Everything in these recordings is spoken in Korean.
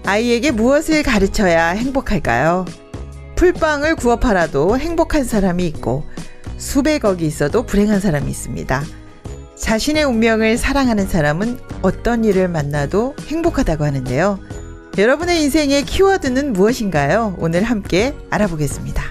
아이에게 무엇을 가르쳐야 행복할까요? 풀빵을 구워 팔아도 행복한 사람이 있고 수백억이 있어도 불행한 사람이 있습니다. 자신의 운명을 사랑하는 사람은 어떤 일을 만나도 행복하다고 하는데요. 여러분의 인생의 키워드는 무엇인가요? 오늘 함께 알아보겠습니다.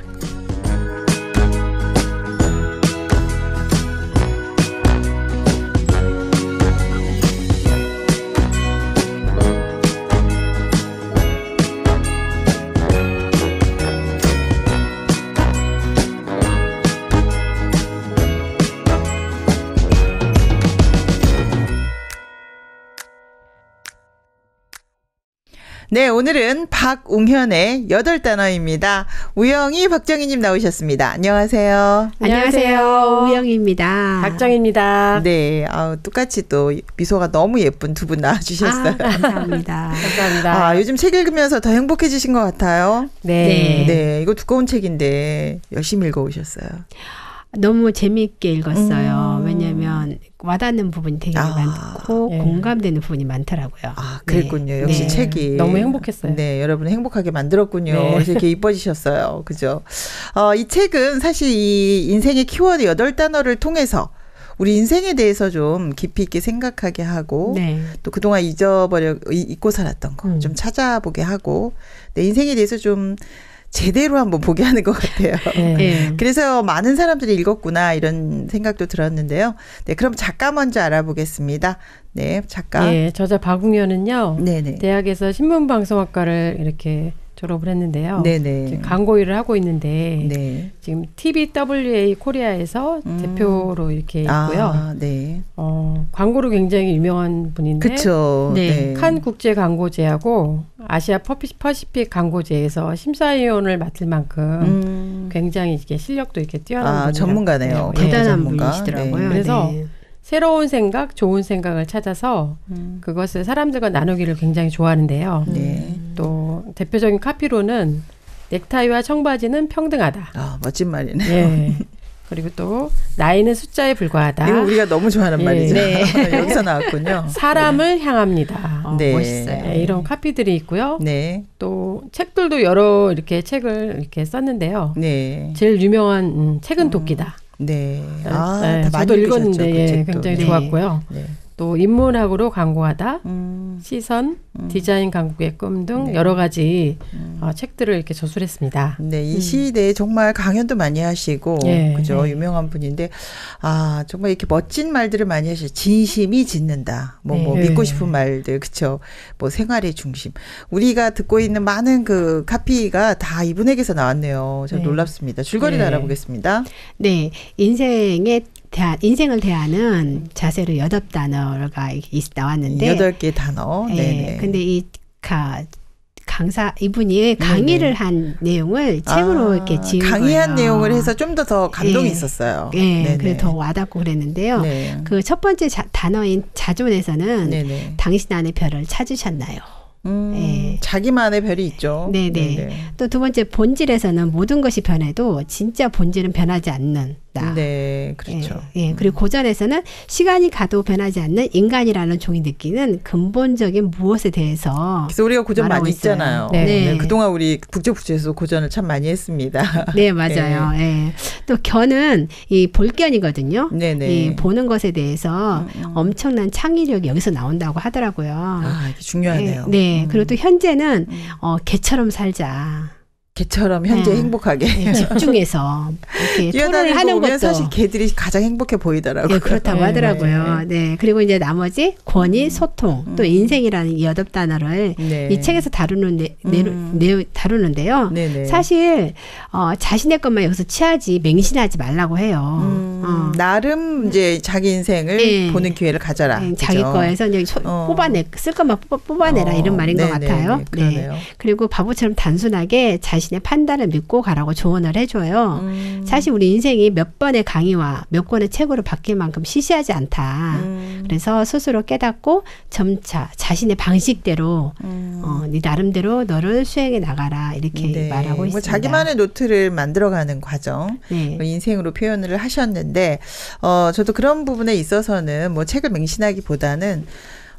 네, 오늘은 박웅현의 8단어입니다. 우영이 박정희님 나오셨습니다. 안녕하세요. 안녕하세요. 우영입니다. 박정희입니다. 네, 똑같이 또 미소가 너무 예쁜 두 분 나와주셨어요. 감사합니다. 감사합니다. 요즘 책 읽으면서 더 행복해지신 것 같아요. 네. 네, 이거 두꺼운 책인데 열심히 읽어오셨어요. 너무 재미있게 읽었어요. 왜냐하면 와닿는 부분이 되게 많고 네. 공감되는 부분이 많더라고요. 그랬군요. 네. 역시 네. 책이 너무 행복했어요. 네, 여러분 행복하게 만들었군요. 네. 그래서 이렇게 이뻐지셨어요. 그죠? 이 책은 사실 이 인생의 키워드 8단어를 통해서 우리 인생에 대해서 좀 깊이 있게 생각하게 하고 네. 또 그동안 잊고 살았던 거 좀 찾아보게 하고 내 인생에 대해서 좀 제대로 한번 보게 하는 것 같아요. 네. 네. 그래서 많은 사람들이 읽었구나 이런 생각도 들었는데요. 네, 그럼 작가 먼저 알아보겠습니다. 네, 작가. 네, 저자 박웅현은요. 네네. 대학에서 신문방송학과를 이렇게 졸업을 했는데요. 네네. 광고 일을 하고 있는데 네. 지금 TBWA 코리아에서 대표로 이렇게 있고요. 네. 광고로 굉장히 유명한 분인데 그렇죠. 네. 칸 국제 광고제하고 아시아 퍼시픽 광고제에서 심사위원을 맡을 만큼 굉장히 이게 실력도 이렇게 뛰어난 분이에요. 전문가네요. 네. 대단한 전문가. 분이시더라고요. 네. 그래서 네. 새로운 생각, 좋은 생각을 찾아서 그것을 사람들과 나누기를 굉장히 좋아하는데요. 네. 또 대표적인 카피로는 넥타이와 청바지는 평등하다. 멋진 말이네요. 예. 그리고 또 나이는 숫자에 불과하다. 이거 우리가 너무 좋아하는 예. 말이죠. 네. 여기서 나왔군요. 사람을 향합니다. 네. 멋있어요. 네, 이런 카피들이 있고요. 네. 또 책들도 여러 이렇게 책을 이렇게 썼는데요. 네. 제일 유명한 책은 도끼다. 네. 네, 다 많이 저도 읽으셨죠, 읽었는데 그 예, 책도. 굉장히 네. 좋았고요. 네. 또 인문학으로 광고하다, 시선, 디자인 강국의 꿈 등 네. 여러 가지 책들을 이렇게 저술했습니다. 네, 이 시대에 정말 강연도 많이 하시고, 예. 그죠? 네. 유명한 분인데, 정말 이렇게 멋진 말들을 많이 하시죠. 진심이 짓는다. 뭐 네. 믿고 싶은 말들, 그쵸? 뭐 생활의 중심. 우리가 듣고 있는 많은 그 카피가 다 이분에게서 나왔네요. 저 네. 놀랍습니다. 줄거리 네. 알아보겠습니다. 네. 인생을 대하는 자세로 8단어가 나왔는데 8개 단어. 네. 네네. 근데 이 강사 이분이 강의를 한 내용을 책으로 이렇게 지은 강의한 거예요. 내용을 해서 좀 더 감동이 예. 있었어요. 네, 네네. 그래서 더 와닿고 그랬는데요. 네. 그 첫 번째 단어인 자존에서는 네네. 당신 안의 별을 찾으셨나요? 네. 자기만의 별이 있죠. 네네. 네네. 또 두 번째 본질에서는 모든 것이 변해도 진짜 본질은 변하지 않는다. 네, 그렇죠. 예, 그리고 고전에서는 시간이 가도 변하지 않는 인간이라는 종이 느끼는 근본적인 무엇에 대해서 그래서 우리가 고전 말하고 많이 있어요. 있잖아요. 네. 네, 그동안 우리 국제부처에서 고전을 참 많이 했습니다. 네, 맞아요. 예. 또 견은 이 볼견이거든요. 네네. 이 보는 것에 대해서 엄청난 창의력이 여기서 나온다고 하더라고요. 이게 중요하네요. 네, 그리고 또 현재는 개처럼 살자. 개처럼 현재 네. 행복하게. 네, 집중해서 이렇게 토론을 뛰어다니고 하는 보면 것도 사실 개들이 가장 행복해 보이더라고요. 네, 그렇다고 네, 하더라고요. 네. 그리고 이제 나머지 권위, 소통, 또 인생이라는 이 8단어를 네. 이 책에서 다루는데요. 네네. 사실 자신의 것만 여기서 취하지 맹신하지 말라고 해요. 나름 이제 자기 인생을 네. 보는 기회를 가져라. 네, 자기 그죠? 거에서 이제 쓸 것만 뽑아내라 이런 말인 것 네네, 같아요. 네, 그러네요. 그리고 바보처럼 단순하게 자신의 판단을 믿고 가라고 조언을 해줘요. 사실 우리 인생이 몇 번의 강의와 몇 권의 책으로 바뀔 만큼 시시하지 않다. 그래서 스스로 깨닫고 점차 자신의 방식대로 네 나름대로 너를 수행해 나가라 이렇게 네. 말하고 있습니다. 뭐 자기만의 노트를 만들어가는 과정, 네. 인생으로 표현을 하셨는데, 저도 그런 부분에 있어서는 뭐 책을 맹신하기보다는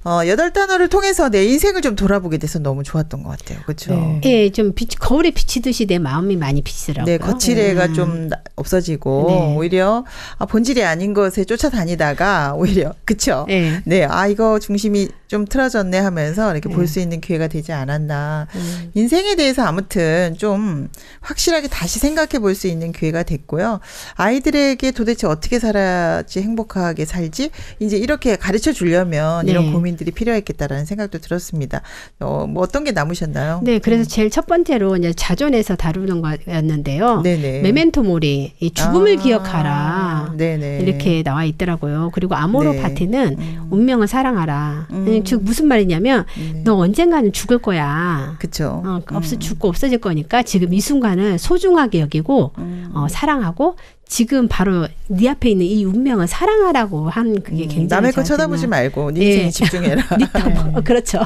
8단어를 통해서 내 인생을 좀 돌아보게 돼서 너무 좋았던 것 같아요. 그렇죠? 네. 예, 좀 거울에 비치듯이 내 마음이 많이 비치더라고요. 네, 거칠애가 좀 없어지고 네. 오히려 본질이 아닌 것에 쫓아다니다가 오히려 그쵸? 네. 네, 이거 중심이 좀 틀어졌네 하면서 이렇게 볼 수 있는 기회가 되지 않았나. 인생에 대해서 아무튼 좀 확실하게 다시 생각해 볼 수 있는 기회가 됐고요. 아이들에게 도대체 어떻게 살아야지 행복하게 살지 이제 이렇게 가르쳐 주려면 네. 이런 고민들이 필요했겠다라는 생각도 들었습니다. 뭐 어떤 게 남으셨나요? 네, 그래서 제일 첫 번째로 이제 자존에서 다루는 거였는데요. 네네. 메멘토 모리, 이 죽음을 기억하라. 네네. 이렇게 나와 있더라고요. 그리고 아모로 네. 파티는 운명을 사랑하라. 즉 무슨 말이냐면 너 언젠가는 죽을 거야. 그쵸. 죽고 없어질 거니까 지금 이 순간을 소중하게 여기고 사랑하고 지금 바로 네 앞에 있는 이 운명을 사랑하라고 한 그게 굉장히 남의 거 쳐다보지 말고 네 인생에 집중해라. 그렇죠.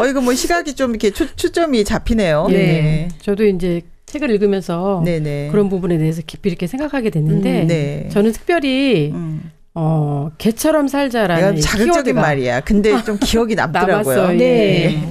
이거 뭐 시각이 좀 이렇게 초점이 잡히네요. 네. 저도 이제 책을 읽으면서 네네. 그런 부분에 대해서 깊이 이렇게 생각하게 됐는데 네. 저는 특별히 개처럼 살자라는 자극적인 말이야. 근데 좀 기억이 남더라고요. 남았어요. 네.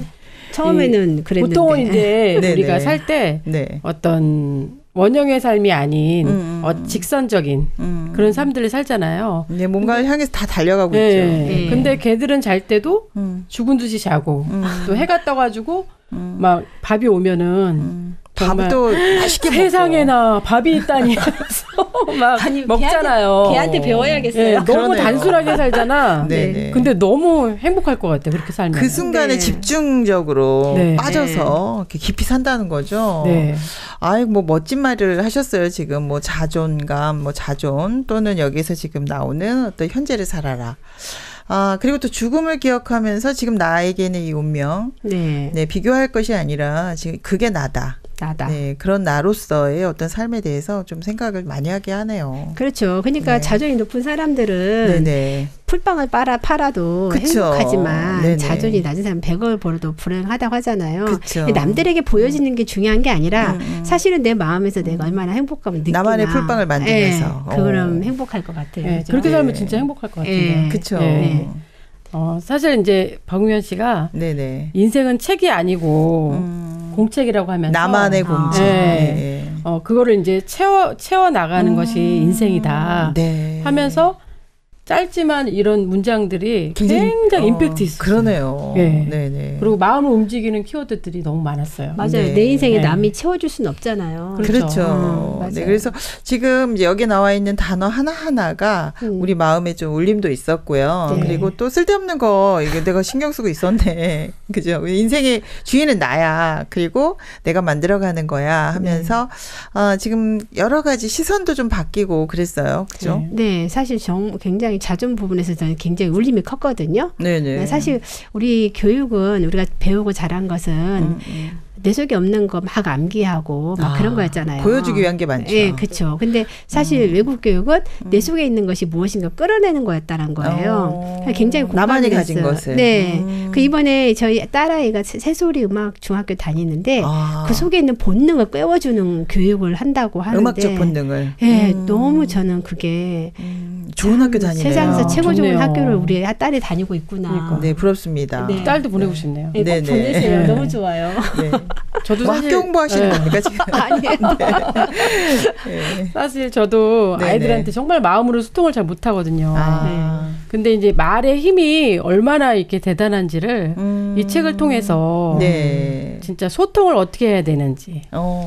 처음에는 그랬는데. 보통은 이제 네네. 우리가 살 때 네. 어떤 원형의 삶이 아닌 직선적인 그런 삶들을 살잖아요. 네, 뭔가를 향해서 다 달려가고 네. 있죠. 네. 근데 걔들은 잘 때도 죽은 듯이 자고 또 해가 떠가지고 막 밥이 오면은 밥도 맛있게 세상에나 밥이 있다니 해서 막 먹잖아요. 걔한테 배워야겠어요. 네, 너무 그러네요. 단순하게 살잖아. 네. 근데 너무 행복할 것 같아. 그렇게 살면. 그 순간에 네. 집중적으로 네. 빠져서 이렇게 깊이 산다는 거죠. 네. 뭐 멋진 말을 하셨어요. 지금 뭐 자존감, 뭐 자존 또는 여기서 지금 나오는 어떤 현재를 살아라. 그리고 또 죽음을 기억하면서 지금 나에게는 이 운명. 네. 네, 비교할 것이 아니라 지금 그게 나다. 네, 그런 나로서의 어떤 삶에 대해서 좀 생각을 많이 하게 하네요. 그렇죠. 그러니까 네. 자존이 높은 사람들은 네네. 풀빵을 팔아도 그쵸. 행복하지만 네네. 자존이 낮은 사람 100을 벌어도 불행하다고 하잖아요. 그쵸. 남들에게 보여지는 게 중요한 게 아니라 사실은 내 마음에서 내가 얼마나 행복감을 느끼나. 나만의 풀빵을 만들면서. 네, 그럼 행복할 것 같아요. 네, 그죠? 그렇게 살면 진짜 행복할 것 같은데. 네. 그쵸. 네. 사실 이제 박용현 씨가 네네. 인생은 책이 아니고 공책이라고 하면서 나만의 공책. 네. 그거를 이제 채워 나가는 것이 인생이다. 네. 하면서 짧지만 이런 문장들이 굉장히 임팩트 있어요. 그러네요. 네. 네네. 그리고 마음을 움직이는 키워드들이 너무 많았어요. 맞아요. 네. 내 인생에 네. 남이 채워줄 수는 없잖아요. 그렇죠. 맞아요. 네, 그래서 지금 이제 여기 나와 있는 단어 하나하나가 우리 마음에 좀 울림도 있었고요. 네. 그리고 또 쓸데없는 거 이게 내가 신경 쓰고 있었네. 그죠? 인생의 주인은 나야. 그리고 내가 만들어가는 거야 하면서 지금 여러 가지 시선도 좀 바뀌고 그랬어요. 그죠? 네, 사실 굉장히 자존 부분에서 저는 굉장히 울림이 컸거든요. 네네. 사실 우리 교육은 우리가 배우고 자란 것은 내 속에 없는 거 막 암기하고 막 그런 거였잖아요. 보여주기 위한 게 많죠. 네, 그렇죠. 근데 사실 외국 교육은 내 속에 있는 것이 무엇인가 끌어내는 거였다는 거예요. 굉장히 나만이 공감이 가진 됐어요. 것을. 네. 그 이번에 저희 딸아이가 새소리 음악 중학교 다니는데 그 속에 있는 본능을 깨워주는 교육을 한다고 하는데 음악적 본능을. 네, 너무 저는 그게 좋은 학교 다니네요. 세상에서 최고 좋은 좋네요. 학교를 우리 딸이 다니고 있구나. 그러니까. 네, 부럽습니다. 네. 딸도 보내고 싶네요. 네, 꼭 네네. 보내세요. 너무 좋아요. 네. 저도 뭐 사실 학교 공부하시는 겁니까 지금? 아니에요. 네. 사실 저도 네네. 아이들한테 정말 마음으로 소통을 잘 못하거든요. 아. 근데 이제 말의 힘이 얼마나 이렇게 대단한지를 이 책을 통해서 네. 진짜 소통을 어떻게 해야 되는지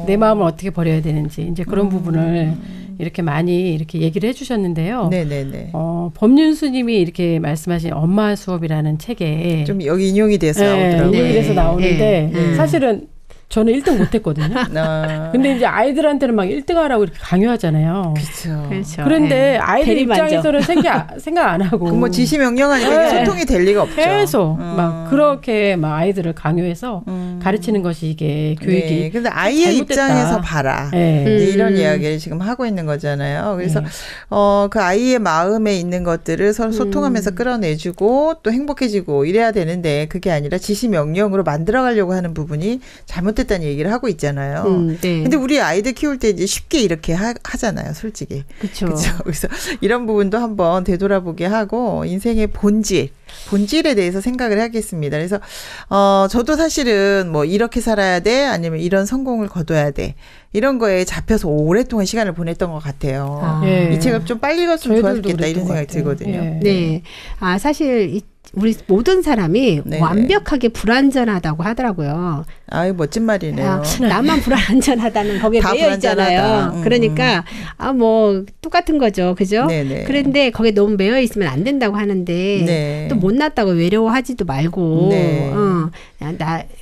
내 마음을 어떻게 버려야 되는지 이제 그런 부분을 이렇게 많이 이렇게 얘기를 해주셨는데요. 네네네. 법륜스님이 이렇게 말씀하신 엄마 수업이라는 책에 좀 여기 인용이 돼서 네, 나오더라고요. 그래서 나오는데 네. 사실은 저는 1등 못했거든요. 근데 이제 아이들한테는 막 1등 하라고 이렇게 강요하잖아요. 그렇죠. 그렇죠. 그런데 네. 아이들 대리만족. 입장에서는 생각 안 하고 뭐 지시 명령하니까 이게 네. 소통이 될 리가 없죠. 계속 막 그렇게 막 아이들을 강요해서 가르치는 것이 이게 교육이 네. 근데 아이의 잘못됐다. 입장에서 봐라. 네. 네, 이런 이야기를 지금 하고 있는 거잖아요. 그래서 그 아이의 마음에 있는 것들을 서로 소통하면서 끌어내주고 또 행복해지고 이래야 되는데 그게 아니라 지시 명령으로 만들어가려고 하는 부분이 잘못됐다는 얘기를 하고 있잖아요. 네. 근데 우리 아이들 키울 때 이제 쉽게 이렇게 하잖아요, 솔직히. 그렇죠. 그래서 이런 부분도 한번 되돌아보게 하고 인생의 본질, 본질에 대해서 생각을 하겠습니다. 그래서 저도 사실은 뭐 이렇게 살아야 돼 아니면 이런 성공을 거둬야 돼 이런 거에 잡혀서 오랫동안 시간을 보냈던 것 같아요. 예. 이 책을 좀 빨리 읽었으면 좋았겠다 이런 생각이 들거든요. 예. 네. 사실 우리 모든 사람이 네네. 완벽하게 불완전하다고 하더라고요. 아유 멋진 말이네요. 나만 불완전하다는 거기에 다 매여 있잖아요. 불완전하다. 그러니까 뭐 똑같은 거죠, 그죠? 네네. 그런데 거기에 너무 매여 있으면 안 된다고 하는데 네. 또 못났다고 외로워하지도 말고. 네.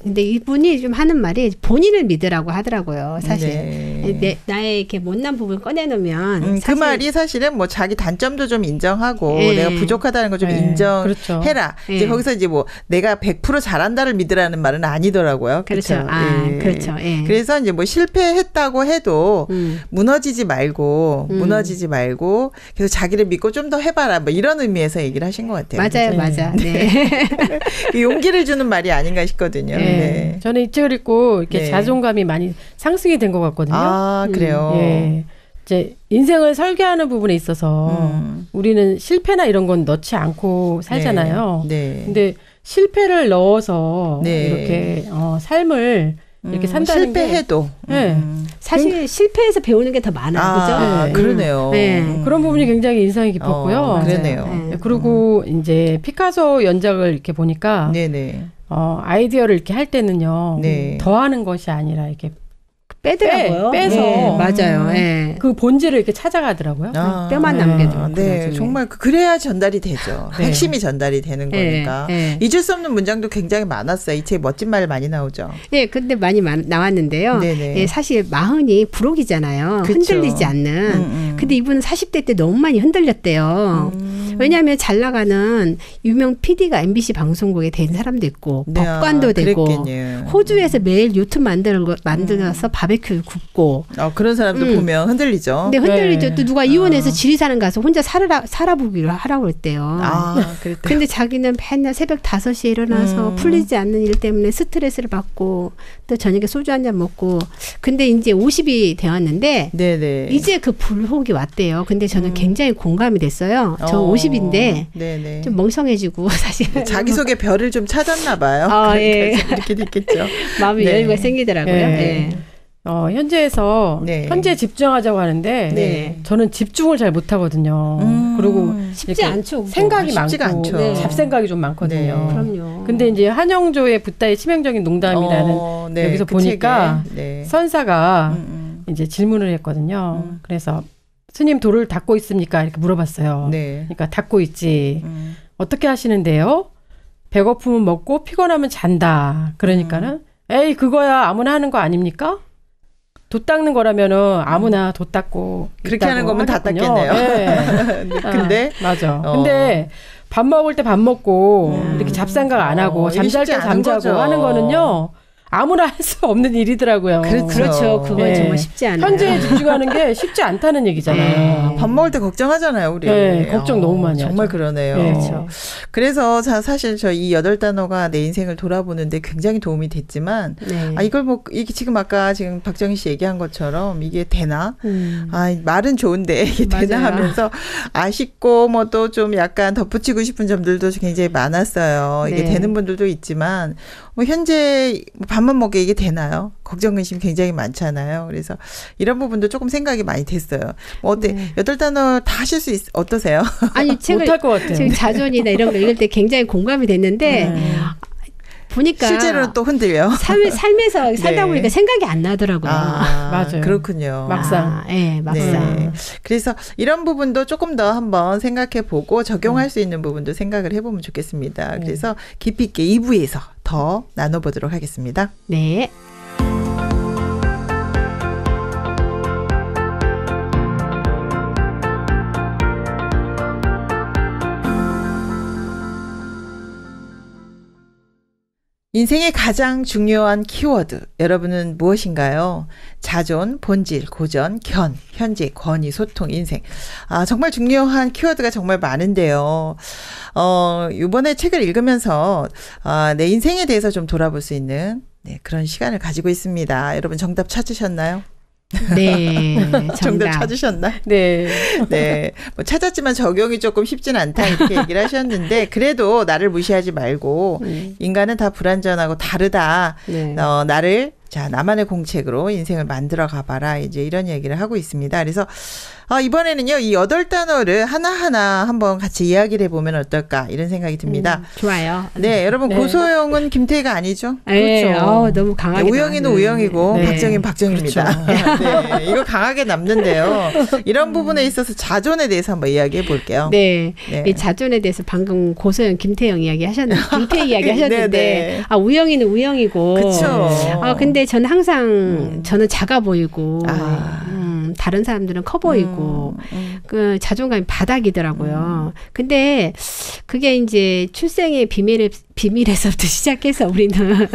근데 이분이 좀 하는 말이 본인을 믿으라고 하더라고요, 사실. 네. 나의 이렇게 못난 부분 꺼내놓으면 그 말이 사실은 뭐 자기 단점도 좀 인정하고 예. 내가 부족하다는 거 좀 예. 인정해라. 그렇죠. 이제 예. 거기서 이제 뭐 내가 100% 잘한다를 믿으라는 말은 아니더라고요. 그렇죠. 예. 그렇죠. 예. 그래서 이제 뭐 실패했다고 해도 무너지지 말고 계속 자기를 믿고 좀 더 해봐라. 뭐 이런 의미에서 얘기를 하신 것 같아요. 맞아요, 네. 맞아. 네. 용기를 주는 말이 아닌가 싶거든요. 네. 네. 저는 이 책을 읽고 이렇게 네. 자존감이 많이 상승이 된 것 같거든요. 아 그래요. 예. 이제 인생을 설계하는 부분에 있어서 우리는 실패나 이런 건 넣지 않고 살잖아요. 네. 근데 실패를 넣어서 네. 이렇게 삶을 이렇게 산다는 실패해도. 네. 사실 실패해서 배우는 게 더 많아요. 그죠? 아, 그러네요. 네. 그런 부분이 굉장히 인상이 깊었고요. 그러네요. 네. 그리고 이제 피카소 연작을 이렇게 보니까 네네. 아이디어를 이렇게 할 때는요. 네. 더하는 것이 아니라 이렇게 빼더라고요. 빼서. 네, 맞아요. 예. 그 본질을 이렇게 찾아가더라고요. 뼈만 남겨두고. 네, 나중에. 정말 그래야 전달이 되죠. 네. 핵심이 전달이 되는 거니까. 예. 잊을 수 없는 문장도 굉장히 많았어요. 이 책에 멋진 말 많이 나오죠. 예, 근데 많이 나왔는데요. 네네. 예, 사실 마흔이 부록이잖아요. 그쵸. 흔들리지 않는. 근데 이분은 40대 때 너무 많이 흔들렸대요. 왜냐하면 잘 나가는 유명 PD가 MBC 방송국에 된 사람도 있고 네, 법관도 되고 그랬겠네요. 호주에서 매일 요트 만들어서 바베큐 굽고. 그런 사람들 보면 흔들리죠. 근데 흔들리죠. 네. 또 누가 이혼해서 지리산을 가서 혼자 살아보기로 하라고 했대요. 그랬대요. 근데 자기는 맨날 새벽 5시에 일어나서 풀리지 않는 일 때문에 스트레스를 받고 또 저녁에 소주 한 잔 먹고. 근데 이제 50이 되었는데 네네. 이제 그 불혹이 왔대요. 근데 저는 굉장히 공감이 됐어요. 저 50인데 네네. 좀 멍청해지고 사실 자기 속에 별을 좀 찾았나 봐요. 예. 이렇게 됐겠죠. 마음의 네. 여유가 생기더라고요. 네. 예. 현재에서 네. 현재에 집중하자고 하는데 네. 저는 집중을 잘 못하거든요. 그리고 쉽지 이렇게 않죠. 그거. 생각이 쉽지가 많고 않죠. 네. 잡생각이 좀 많거든요. 네. 그럼요. 근데 이제 한영조의 붓다의 치명적인 농담이라는 네, 여기서 그 보니까 책에. 네. 선사가 이제 질문을 했거든요. 그래서 스님 돌을 닦고 있습니까? 이렇게 물어봤어요. 네. 그러니까 닦고 있지. 어떻게 하시는데요? 배고프면 먹고 피곤하면 잔다. 그러니까는 에이 그거야 아무나 하는 거 아닙니까? 돛 닦는 거라면은 아무나 돛 닦고 그렇게 하는 거면 다 하겠군요. 닦겠네요. 네. 근데 맞아. 근데 밥 먹을 때 밥 먹고 이렇게 잡생각 안 하고 이게 잠잘 쉽지 때 않은 잠자고 거죠. 하는 거는요. 아무나 할 수 없는 일이더라고요. 그렇죠. 그건 네. 정말 쉽지 않아요. 현재에 집중하는 게 쉽지 않다는 얘기잖아요. 밥 먹을 때 걱정하잖아요, 우리. 네, 걱정 너무 많이 정말 하죠. 그러네요. 네. 그렇죠. 그래서 사실 저 이 8단어가 내 인생을 돌아보는데 굉장히 도움이 됐지만 네. 이걸 뭐 이게 지금 아까 지금 박정희 씨 얘기한 것처럼 이게 되나? 말은 좋은데 이게 되나 맞아요. 하면서 아쉽고 뭐 또 좀 약간 덧붙이고 싶은 점들도 굉장히 많았어요. 이게 네. 되는 분들도 있지만 뭐 현재 밥만 먹게 이게 되나요? 걱정 근심 굉장히 많잖아요. 그래서 이런 부분도 조금 생각이 많이 됐어요. 뭐 어때? 네. 8단어 다 하실 수 어떠세요? 아니 책을 못할 것 같아요. 지금 자존이나 이런 거 읽을 때 굉장히 공감이 됐는데 보니까 실제로는 또 흔들려. 삶에서 살다 네. 보니까 생각이 안 나더라고요. 맞아요. 그렇군요. 막상. 예, 막상. 네. 그래서 이런 부분도 조금 더 한번 생각해 보고 적용할 수 있는 부분도 생각을 해보면 좋겠습니다. 그래서 깊이 있게 2부에서 더 나눠보도록 하겠습니다. 네. 인생의 가장 중요한 키워드, 여러분은 무엇인가요? 자존, 본질, 고전, 견, 현재, 권위, 소통, 인생. 정말 중요한 키워드가 정말 많은데요. 이번에 책을 읽으면서 내 인생에 대해서 좀 돌아볼 수 있는 그런 시간을 가지고 있습니다. 여러분 정답 찾으셨나요? 네, 정답 정답. 찾으셨나? 네. 네. 뭐 찾았지만 적용이 조금 쉽진 않다 이렇게 얘기를 하셨는데 그래도 나를 무시하지 말고 인간은 다 불완전하고 다르다. 네. 나를 자, 나만의 공책으로 인생을 만들어 가봐라. 이제 이런 얘기를 하고 있습니다. 그래서 이번에는요, 이 8단어를 하나하나 한번 같이 이야기를 해보면 어떨까, 이런 생각이 듭니다. 좋아요. 네, 여러분, 네. 고소영은 김태희가 아니죠? 네, 그렇죠. 너무 강하게. 우영이는 나왔네. 우영이고, 네. 박정희는 박정희입니다. 네, 이거 강하게 남는데요. 이런 부분에 있어서 자존에 대해서 한번 이야기해 볼게요. 네. 네. 이 자존에 대해서 방금 고소영, 김태영 이야기 하셨는데, 김태희 이야기 하셨는데, 네, 네. 우영이는 우영이고. 그쵸. 근데 저는 항상, 저는 작아 보이고, 다른 사람들은 커 보이고, 그 자존감이 바닥이더라고요. 근데 그게 이제 출생의 비밀에서부터 시작해서 우리는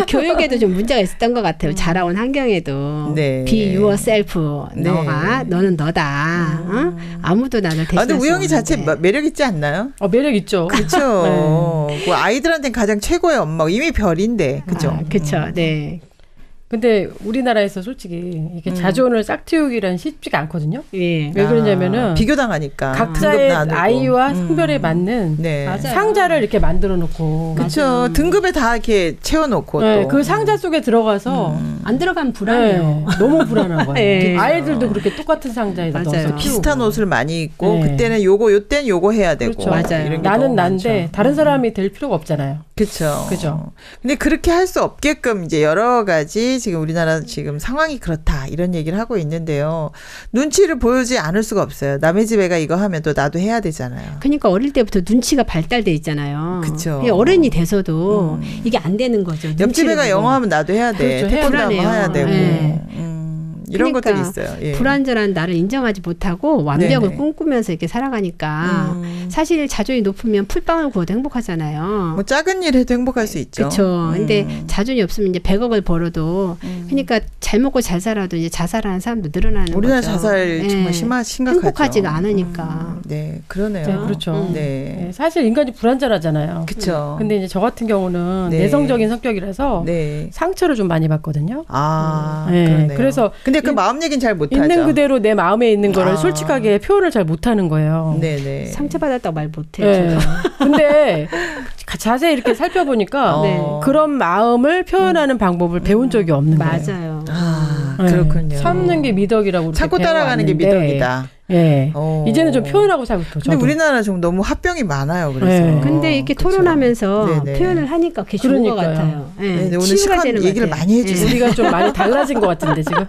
교육에도 좀 문제가 있었던 것 같아요. 자라온 환경에도. 네. Be yourself. 네. 너는 너다. 아무도 나를 대신할 근데 수 우영이 없는데. 자체 매력 있지 않나요? 매력 있죠. 그렇죠. 그 아이들한테는 가장 최고의 엄마. 이미 별인데, 그죠? 그렇죠. 네. 근데 우리나라에서 솔직히 이게 자존을 싹틔우기란 쉽지가 않거든요. 예. 왜 그러냐면은 비교당하니까 각자의 등급 나누고. 아이와 성별에 맞는 네. 맞아요. 상자를 이렇게 만들어 놓고 그렇죠. 등급에 다 이렇게 채워놓고 네, 또. 그 상자 속에 들어가서 안 들어가면 불안해요. 네, 너무 불안한 거예요. 네. 아이들도 그렇게 똑같은 상자에다 맞아요. 넣어서 키우고. 비슷한 옷을 많이 입고 네. 그때는 요땐 요거 해야 되고. 그렇죠. 맞아요. 이런 게 나는 너무 난데 많죠. 다른 사람이 될 필요가 없잖아요. 그렇죠. 그죠. 근데 그렇게 할 수 없게끔 이제 여러 가지 지금 우리나라 지금 상황이 그렇다 이런 얘기를 하고 있는데요. 눈치를 보이지 않을 수가 없어요. 남의 집 애가 이거 하면 또 나도 해야 되잖아요. 그러니까 어릴 때부터 눈치가 발달돼 있잖아요. 그쵸. 그게 어른이 돼서도 이게 안 되는 거죠. 옆집 눈치를 애가 보고. 영어 하면 나도 해야 돼. 그렇죠. 태권도 하면 불안해요. 해야 되고. 네. 이런 그러니까 것들이 있어요. 예. 불완전한 나를 인정하지 못하고 완벽을 네네. 꿈꾸면서 이렇게 살아가니까 사실 자존이 높으면 풀빵을 구워도 행복하잖아요. 뭐 작은 일 해도 행복할 수 있죠. 그렇죠. 근데 자존이 없으면 이제 100억을 벌어도 그러니까 잘 먹고 잘 살아도 이제 자살하는 사람도 늘어나는 우리나라 거죠. 자살 정말 심각하죠. 행복하지가 않으니까. 네, 그러네요. 네, 그렇죠. 네. 네, 사실 인간이 불완전하잖아요. 그렇죠. 근데 이제 저 같은 경우는 네. 내성적인 성격이라서 네. 상처를 좀 많이 받거든요. 네. 그러네요. 그래서 근데 그 마음 얘기는 잘 못하죠. 있는 그대로 내 마음에 있는 거를 아. 솔직하게 표현을 잘 못하는 거예요. 네네. 상처받았다고 말 못해요. 네. 저도. 근데 자세히 이렇게 살펴보니까 네. 그런 마음을 표현하는 방법을 배운 적이 없는 거예요. 맞아요. 그렇군요. 참는 게 미덕이라고 그렇게 참고 따라가는 게 배워왔는데 미덕이다. 예. 어. 이제는 좀 표현하고 살고 있죠. 근데 우리나라 좀 너무 합병이 많아요. 그래서. 네. 근데 이렇게 그쵸. 토론하면서 네네. 표현을 하니까 그게 좋은 것 그러니까요. 같아요. 네. 네, 오늘 치유가 시간 되는 것 얘기를 같아요. 많이 해주세요. 우리가 좀 많이 달라진 것 같은데 지금.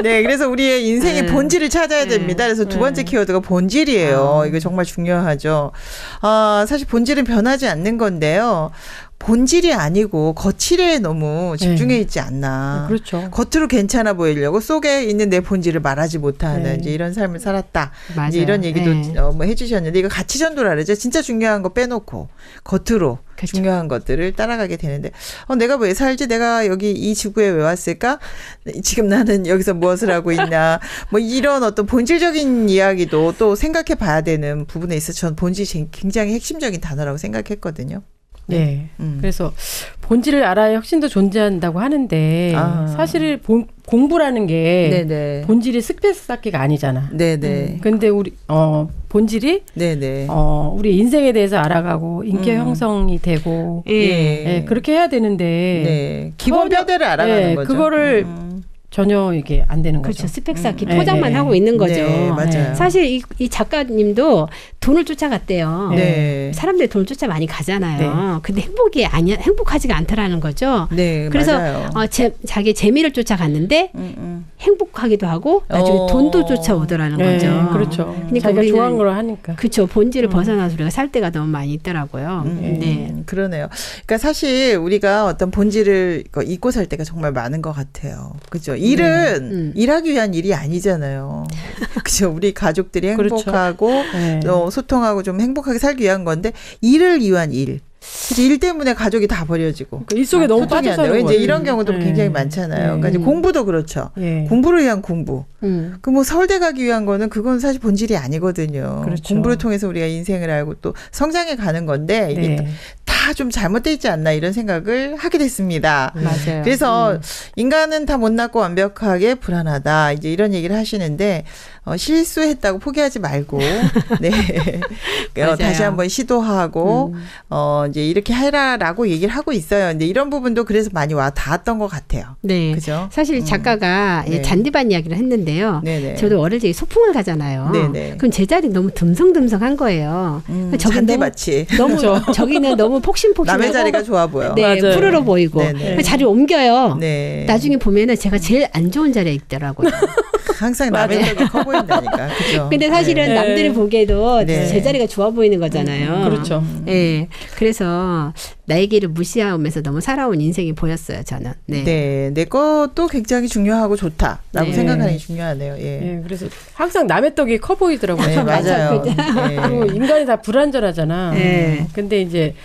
네, 그래서 우리의 인생의 네. 본질을 찾아야 됩니다. 그래서 두 번째 키워드가 본질이에요. 이거 정말 중요하죠. 사실 본질은 변하지 않는 건데요. 본질이 아니고 거칠에 너무 집중해 있지 않나. 그렇죠. 겉으로 괜찮아 보이려고 속에 있는 내 본질을 말하지 못하는 네. 이제 이런 삶을 살았다. 맞아요. 이제 이런 얘기도 네. 뭐 해주셨는데 이거 가치 전도라 그러죠. 진짜 중요한 거 빼놓고 겉으로 그쵸. 중요한 것들을 따라가게 되는데 내가 왜 살지? 내가 여기 이 지구에 왜 왔을까? 지금 나는 여기서 무엇을 하고 있나? 뭐 이런 어떤 본질적인 이야기도 또 생각해 봐야 되는 부분에 있어서 저는 본질이 굉장히 핵심적인 단어라고 생각했거든요. 네. 그래서 본질을 알아야 혁신도 존재한다고 하는데 사실 공부라는 게 네네. 본질이 습득 쌓기가 아니잖아. 네네. 근데 우리 본질이 네네. 우리 인생에 대해서 알아가고 인격 형성이 되고 예. 그렇게 해야 되는데 네. 기본 뼈대를 알아가는 거죠. 그거를 전혀 이게 안 되는 거죠. 그렇죠. 스펙 쌓기 포장만 네. 하고 있는 거죠. 네, 맞아요. 사실 이 작가님도 돈을 쫓아갔대요. 네. 사람들이 돈을 쫓아 많이 가잖아요. 근데 행복하지가 않더라는 거죠. 네, 그래서 맞아요. 자기 재미를 쫓아갔는데 행복하기도 하고 나중에 돈도 쫓아오더라는 거죠. 그렇죠. 그러니까 자기가 우리는 좋아하는 걸 하니까. 그렇죠. 본질을 벗어나서 우리가 살 때가 너무 많이 있더라고요. 네. 그러네요. 그러니까 사실 우리가 어떤 본질을 잊고 살 때가 정말 많은 것 같아요. 그죠? 일은 일하기 위한 일이 아니잖아요. 그죠? 우리 가족들이 행복하고 그렇죠. 소통하고 좀 행복하게 살기 위한 건데 일을 위한 일. 그래서 일 때문에 가족이 다 버려지고 일 속에 너무 소통이 빠져 안 돼요. 사는 이제 거예요. 이런 경우도 굉장히 많잖아요. 그러니까 이제 공부도 그렇죠. 공부를 위한 공부. 그 뭐 서울대 가기 위한 거는 그건 사실 본질이 아니거든요. 그렇죠. 공부를 통해서 우리가 인생을 알고 또 성장해 가는 건데 이게 네. 다 좀 잘못돼 있지 않나 이런 생각을 하게 됐습니다. 맞아요. 그래서 인간은 다 못났고 완벽하게 불안하다. 이제 이런 얘기를 하시는데 실수했다고 포기하지 말고 네. 다시 한번 시도하고 이제 이렇게 해라라고 얘기를 하고 있어요. 근데 이런 부분도 그래서 많이 와 닿았던 것 같아요. 네. 그죠? 사실 작가가 네. 잔디밭 이야기를 했는데요. 네네. 저도 어릴 때 소풍을 가잖아요. 네네. 그럼 제 자리 너무 듬성듬성한 거예요. 잔디밭이. 너무 저기는 너무 폭신폭신하고 남의 자리가 좋아 보여. 네, 맞아요. 푸르러 보이고 네네. 자리 옮겨요. 네. 나중에 보면은 제가 제일 안 좋은 자리에 있더라고요. 항상 남의 자리가 커 보인다니까. 그죠? 근데 사실은 네. 남들이 보기에도 네. 제 자리가 좋아 보이는 거잖아요. 그렇죠. 네. 그래서 나에게를 무시하면서 너무 살아온 인생이 보였어요, 저는. 네. 네. 내 것도 굉장히 중요하고 좋다라고 네. 생각하는 게 중요하네요. 예. 예, 그래서 항상 남의 떡이 커 보이더라고요. 네, 맞아요. 그리고 네. 인간이 다 불완전하잖아. 네. 근데 이제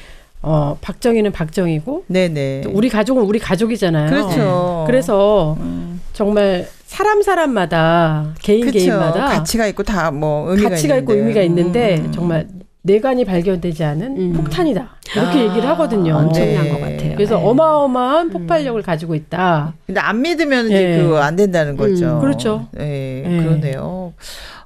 박정희는 박정희고 네네. 또 우리 가족은 우리 가족이잖아요. 그렇죠. 그래서 정말 사람마다 개인마다 가치가 있고 다 뭐 의미가 가치가 있고 있는데. 의미가 있는데 정말 내관이 발견되지 않은 폭탄이다. 이렇게 얘기를 하거든요. 엄청난 네. 것 같아요. 그래서 네. 어마어마한 폭발력을 가지고 있다. 근데 안 믿으면 이제 네. 그거 안 된다는 거죠. 그렇죠. 네, 네. 그러네요.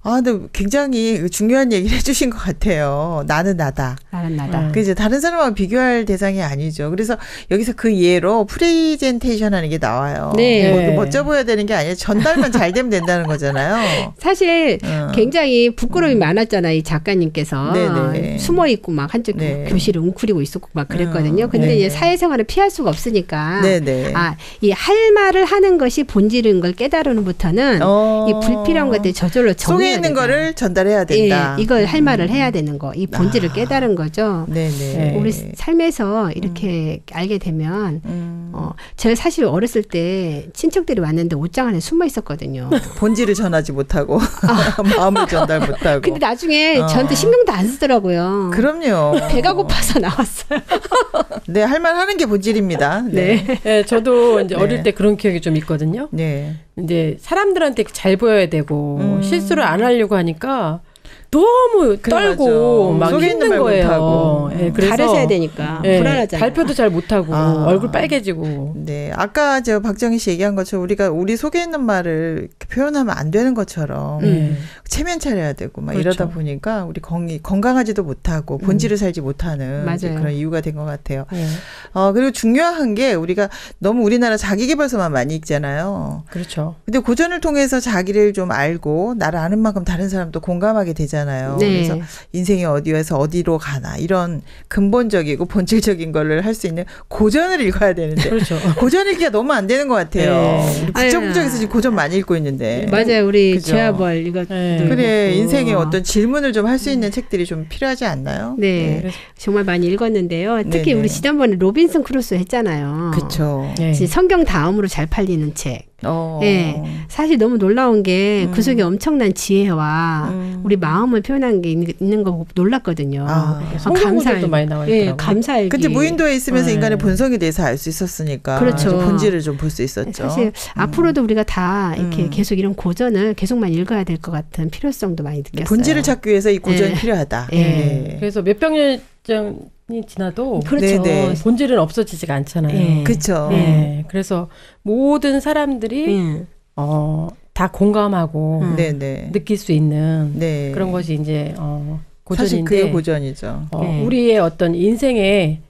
아, 근데 굉장히 중요한 얘기를 해주신 것 같아요. 나는 나다. 나는 나다. 그 이제 다른 사람하고 비교할 대상이 아니죠. 그래서 여기서 그 예로 프레젠테이션 하는 게 나와요. 네. 뭐 멋져 보여야 되는 게 아니라 전달만 잘 되면 된다는 거잖아요. 사실 굉장히 부끄러움이 많았잖아요. 이 작가님께서 네네. 숨어 있고 막 한쪽 네. 교실을 웅크리고 있었고 막 그랬거든요. 근데 네. 이제 사회생활을 피할 수가 없으니까 네네. 이 할 말을 하는 것이 본질인 걸 깨달음부터는 이 불필요한 것들이 저절로 속에 있는 거를 전달해야 된다. 예, 이걸 할 말을 해야 되는 거. 이 본질을 깨달은 거죠. 네네. 우리 삶에서 이렇게 알게 되면 제가 사실 어렸을 때 친척들이 왔는데 옷장 안에 숨어 있었거든요. 본질을 전하지 못하고 마음을 전달 못하고. 근데 나중에 저한테 신경도 안 쓰더라고요. 그럼요. 배가 고파서 나왔어요. 네, 할 말 하는 게 본질입니다. 네. 네, 저도 이제 네. 어릴 때 그런 기억이 좀 있거든요. 네. 이제 사람들한테 잘 보여야 되고 실수를 안 하려고 하니까 너무 떨고 맞아. 막 속에 있는 힘든 말 거예요. 못하고. 예, 그래서 가르쳐야 되니까 예, 불안하잖아요. 발표도 잘 못하고 얼굴 빨개지고. 네. 아까 저 박정희 씨 얘기한 것처럼 우리 속에 있는 말을 이렇게 표현하면 안 되는 것처럼 체면 차려야 되고 막 그렇죠. 이러다 보니까 우리 건강하지도 못하고 본질을 살지 못하는 이제 맞아요. 그런 이유가 된 것 같아요. 예. 그리고 중요한 게 우리가 너무 우리나라 자기계발서만 많이 읽잖아요. 그렇죠. 근데 고전을 통해서 자기를 좀 알고 나를 아는 만큼 다른 사람도 공감하게 되잖아요. 네. 그래서 인생이 어디에서 어디로 가나 이런 근본적이고 본질적인 거를 할 수 있는 고전을 읽어야 되는데 그렇죠. 고전 읽기가 너무 안 되는 것 같아요. 네. 우리 부쩍부쩍해서 지금 고전 많이 읽고 있는데. 맞아요. 우리 그죠? 제아벌 이거 네. 그래 인생에 어떤 질문을 좀 할 수 있는 책들이 좀 필요하지 않나요? 네. 정말 많이 읽었는데요. 특히 네네. 우리 지난번에 로빈슨 크루소 했잖아요. 그렇죠. 네. 성경 다음으로 잘 팔리는 책. 네. 사실 너무 놀라운 게 그 속에 엄청난 지혜와 우리 마음을 표현한 게 있는 거 보고 놀랐거든요. 성경구절도 많이 나와 있더라고요. 예, 감사일기. 근데 무인도에 있으면서 인간의 본성에 대해서 알 수 있었으니까 그렇죠. 본질을 좀 볼 수 있었죠. 사실 앞으로도 우리가 다 이렇게 계속 이런 고전을 계속만 읽어야 될 것 같은 필요성도 많이 느꼈어요. 본질을 찾기 위해서 이 고전이 네. 필요하다. 네. 네. 그래서 몇백 년이 지나도 그렇죠. 네네. 본질은 없어지지가 않잖아요. 네. 그렇죠. 네. 그래서 모든 사람들이 예. 다 공감하고 네네. 느낄 수 있는 네. 그런 것이 이제 사실 고전인데 그게 고전이죠. 네. 우리의 어떤 인생에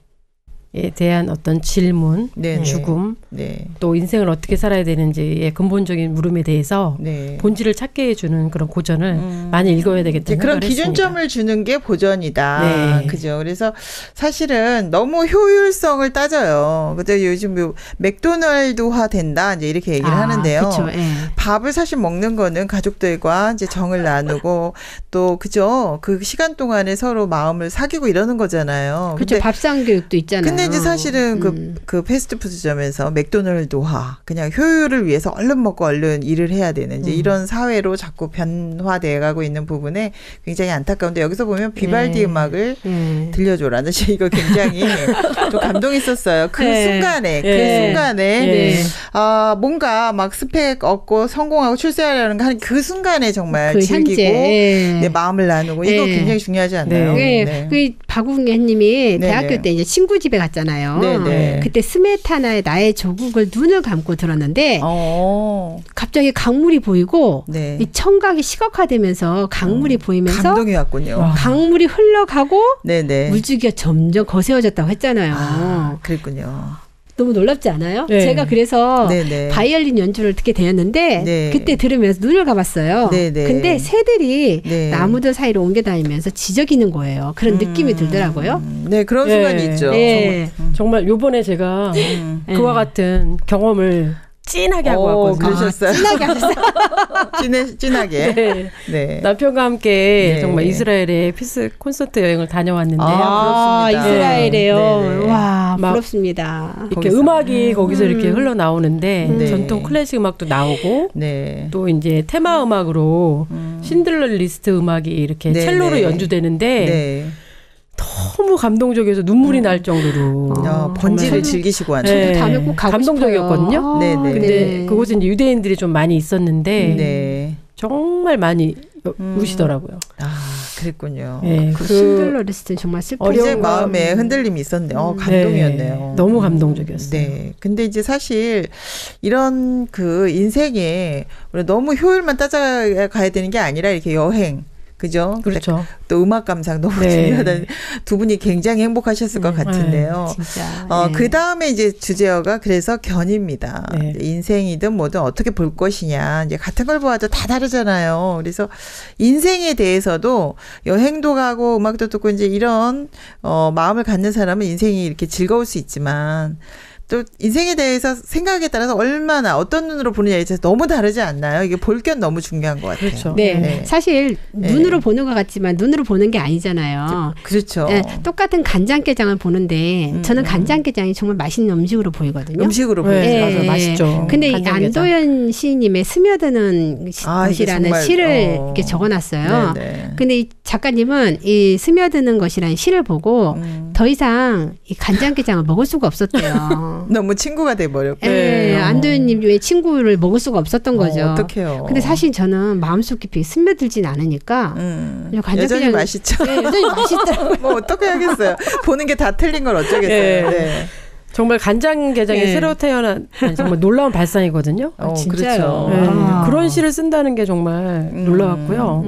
대한 어떤 질문, 네네. 죽음, 네. 또 인생을 어떻게 살아야 되는지의 근본적인 물음에 대해서 네. 본질을 찾게 해주는 그런 고전을 많이 읽어야 이제 되겠다는 그런 생각을 기준점을 했습니다. 주는 게 고전이다. 네. 그죠. 그래서 사실은 너무 효율성을 따져요. 근데 요즘 뭐 맥도날드화 된다. 이제 이렇게 얘기를 하는데요. 그렇죠. 예. 밥을 사실 먹는 거는 가족들과 이제 정을 나누고 또 그죠. 그 시간 동안에 서로 마음을 사귀고 이러는 거잖아요. 그렇죠. 밥상 교육도 있잖아요. 근데 이제 사실은 그 패스트푸드점에서 맥도날드화 그냥 효율을 위해서 얼른 먹고 얼른 일을 해야 되는 이제 이런 사회로 자꾸 변화돼 가고 있는 부분에 굉장히 안타까운데 여기서 보면 비발디 음악을 들려줘라는 이거 굉장히 좀 감동있었어요. 그 순간에 뭔가 막 스펙 얻고 성공하고 출세하려는 거 하는 그 순간에 정말 그 즐기고 현재. 내 마음을 나누고 이거 굉장히 중요하지 않나요? 네. 그 박웅애님이 대학교 때 이제 친구 집에 갔잖아요. 그때 스메타나의 나의 조국을 눈을 감고 들었는데 갑자기 강물이 보이고 이 청각이 시각화되면서 강물이 보이면서 감동이 왔군요. 강물이 흘러가고 물줄기가 점점 거세어졌다고 했잖아요. 그랬군요. 너무 놀랍지 않아요? 제가 그래서 바이올린 연주를 듣게 되었는데 그때 들으면서 눈을 감았어요. 근데 새들이 나무들 사이로 옮겨 다니면서 지저귀는 거예요. 그런 느낌이 들더라고요. 네, 그런 순간이 있죠. 정말 요번에 제가 그와 같은 경험을 진하게 하고 왔거든요. 그러셨어요? 진하게 하셨어요? 진하게. 남편과 함께 정말 이스라엘에 피스 콘서트 여행을 다녀왔는데요. 그렇습니다. 이스라엘에요. 와, 부럽습니다. 이렇게 음악이 거기서 이렇게 흘러나오는데 전통 클래식 음악도 나오고 또 이제 테마 음악으로 신들러 리스트 음악이 이렇게 첼로로 연주되는데 너무 감동적이어서 눈물이 날 정도로 번지를 즐기시고 왔죠. 다음에 꼭 가고 감동적이었거든요. 근데 그곳은 이제 유대인들이 좀 많이 있었는데 정말 많이 우시더라고요. 그랬군요. 그 신들러 리스트는 정말 어려운 마음에 흔들림이 있었네요. 감동이었네요. 너무 감동적이었어요. 근데 이제 사실 이런 그 인생에 너무 효율만 따져가야 되는 게 아니라 이렇게 여행 그죠? 그렇죠. 또 음악 감상 너무 중요하다는 두 분이 굉장히 행복하셨을 것 같은데요. 진짜. 그 다음에 이제 주제어가 그래서 견입니다. 인생이든 뭐든 어떻게 볼 것이냐. 이제 같은 걸 보아도 다 다르잖아요. 그래서 인생에 대해서도 여행도 가고 음악도 듣고 이제 이런 마음을 갖는 사람은 인생이 이렇게 즐거울 수 있지만 또 인생에 대해서 생각에 따라서 얼마나 어떤 눈으로 보느냐에 있어서 너무 다르지 않나요? 이게 볼 건 너무 중요한 것 같아요. 그렇죠. 사실 눈으로 보는 것 같지만 눈으로 보는 게 아니잖아요. 그렇죠. 똑같은 간장게장을 보는데 저는 간장게장이 정말 맛있는 음식으로 보이거든요. 음식으로 보이죠. 맞아요. 맛있죠. 근데 이 안도현 시인님의 스며드는 것이라는 시를 이렇게 적어놨어요. 근데 이 작가님은 이 스며드는 것이라는 시를 보고 더 이상 이 간장게장을 먹을 수가 없었대요. 너무 친구가 돼버렸고. 안도현님의 친구를 먹을 수가 없었던 거죠. 어떡해요. 근데 사실 저는 마음속 깊이 스며들진 않으니까. 여전히 맛있죠. 여전히 맛있더라고요. 뭐 어떻게 하겠어요. 보는 게 다 틀린 걸 어쩌겠어요. 정말 간장게장이 새로 태어난 정말 놀라운 발상이거든요. 진짜요. 그렇죠. 그런 시를 쓴다는 게 정말 놀라웠고요.